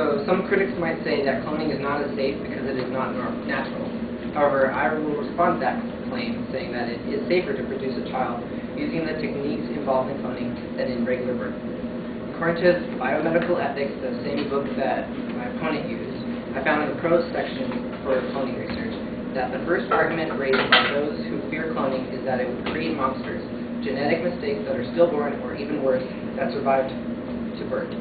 So some critics might say that cloning is not as safe because it is not natural. However, I will respond to that claim, saying that it is safer to produce a child using the techniques involved in cloning than in regular birth. According to Biomedical Ethics, the same book that my opponent used, I found in the pros section for cloning research that the first argument raised by those who fear cloning is that it would create monsters, genetic mistakes that are stillborn, or even worse, that survived to birth.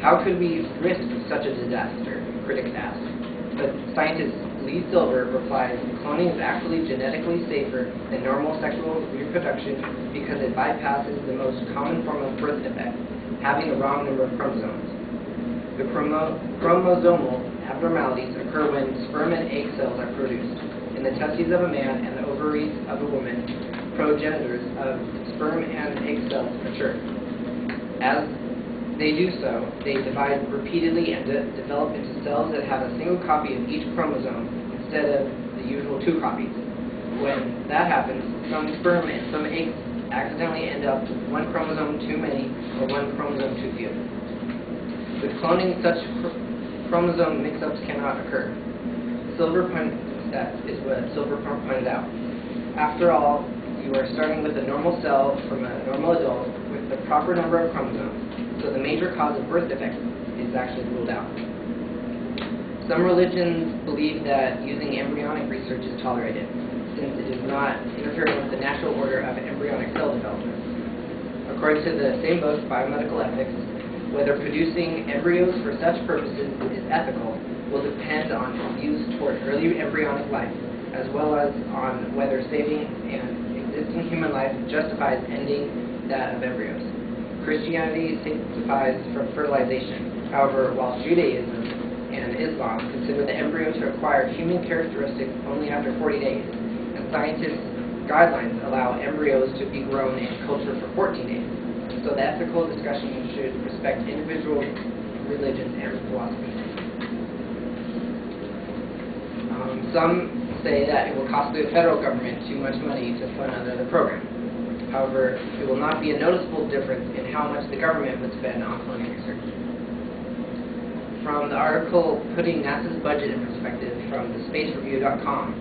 How could we risk such a disaster? Critics ask. But scientist Lee Silver replies, cloning is actually genetically safer than normal sexual reproduction because it bypasses the most common form of birth defect, having the wrong number of chromosomes. The chromosomal abnormalities occur when sperm and egg cells are produced. In the testes of a man and the ovaries of a woman, progenitors of sperm and egg cells mature. As they do so, they divide repeatedly and develop into cells that have a single copy of each chromosome instead of the usual 2 copies. When that happens, some sperm and some eggs accidentally end up with 1 chromosome too many or 1 chromosome too few. With cloning, such chromosome mix-ups cannot occur. That is what Silver pointed out. After all, you are starting with a normal cell from a normal adult with the proper number of chromosomes, so the major cause of birth defects is actually ruled out. Some religions believe that using embryonic research is tolerated, since it is not interfering with the natural order of embryonic cell development. According to the same book, Biomedical Ethics, whether producing embryos for such purposes is ethical will depend on views toward early embryonic life, as well as on whether saving an existing human life justifies ending that of embryos. Christianity sanctifies fertilization. However, while Judaism and Islam consider the embryo to acquire human characteristics only after 40 days, and scientists' guidelines allow embryos to be grown in culture for 14 days. So the ethical discussion should respect individual religions and philosophies. Some say that it will cost the federal government too much money to fund another program. However, it will not be a noticeable difference in how much the government would spend on cloning research. From the article Putting NASA's Budget in Perspective from thespacereview.com,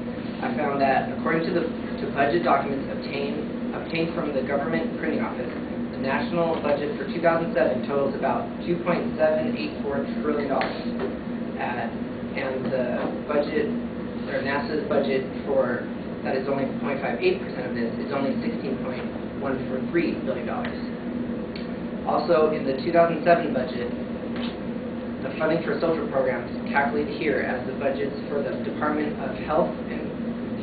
I found that according to budget documents obtained from the government printing office, the national budget for 2007 totals about $2.784 trillion, and the budget, or NASA's budget for that is only 0.58% of this is only $16.143 billion. Also, in the 2007 budget, the funding for social programs calculated here as the budgets for the Department of Health and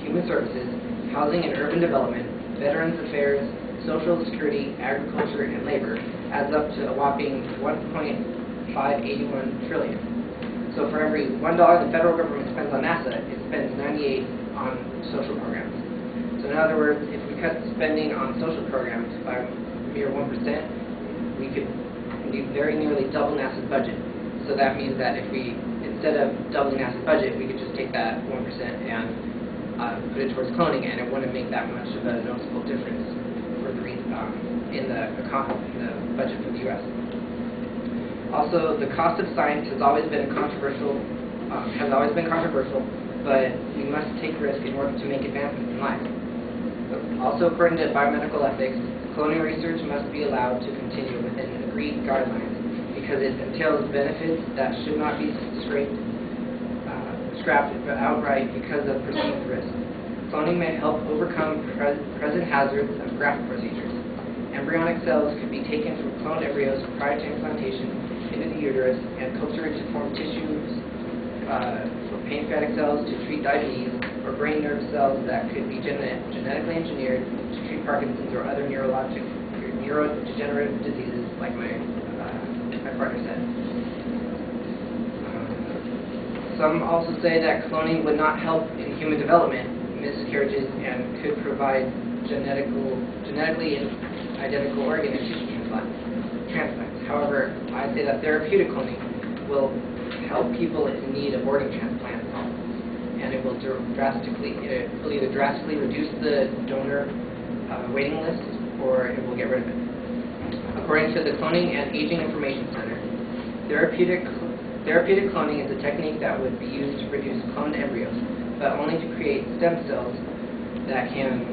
Human Services, Housing and Urban Development, Veterans Affairs, Social Security, Agriculture, and Labor adds up to a whopping $1.581 trillion. So for every $1 the federal government spends on NASA, it spends 98 on social programs. So in other words, if we cut spending on social programs by a mere 1%, we could very nearly double NASA's budget. So that means that if we, instead of doubling NASA's budget, we could just take that 1% and put it towards cloning, and it wouldn't make that much of a noticeable difference for the in the budget for the U.S. Also, the cost of science has always been controversial, but we must take risk in order to make advancements in life. Also, according to Biomedical Ethics, cloning research must be allowed to continue within agreed guidelines because it entails benefits that should not be scrapped outright because of perceived risk. Cloning may help overcome present hazards of graft procedures. Embryonic cells could be taken from cloned embryos prior to implantation into the uterus and cultured to form tissues for pancreatic cells to treat diabetes, or brain nerve cells that could be genetically engineered to treat Parkinson's or other neurodegenerative diseases, like my partner said. Some also say that cloning would not help in human development, miscarriages, and could provide genetically identical organ and tissue transplants. However, I say that therapeutic cloning will help people in need of organ transplants, and it will either drastically reduce the donor waiting list, or it will get rid of it. According to the Cloning and Aging Information Center, therapeutic Therapeutic cloning is a technique that would be used to produce cloned embryos, but only to create stem cells that can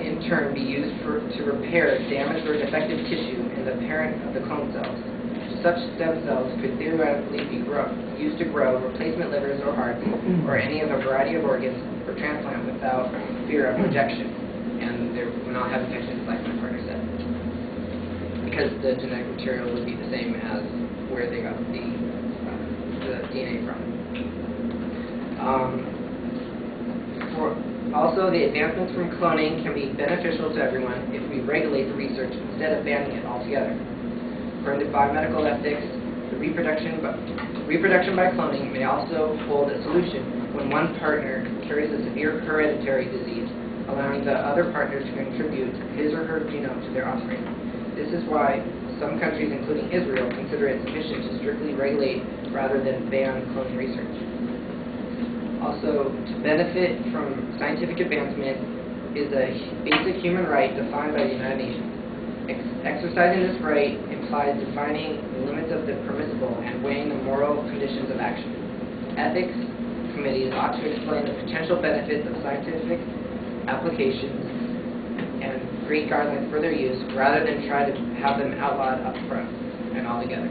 in turn be used to repair damaged or defective tissue in the parent of the clone cells. Such stem cells could theoretically be used to grow replacement livers or hearts or any of a variety of organs for transplant without fear of rejection, and they will not have infections like my partner said, because the genetic material would be the same as where they got the DNA from. Also, the advancements from cloning can be beneficial to everyone if we regulate the research instead of banning it altogether. According to biomedical ethics, the reproduction by cloning may also hold a solution when one partner carries a severe hereditary disease, allowing the other partner to contribute his or her genome to their offspring. This is why some countries, including Israel, consider it sufficient to strictly regulate rather than ban cloning research. Also, to benefit from scientific advancement is a basic human right defined by the United Nations. Exercising this right implies defining the limits of the permissible and weighing the moral conditions of action. Ethics committees ought to explain the potential benefits of scientific applications and create guidelines for their use rather than try to have them outlawed up front and altogether.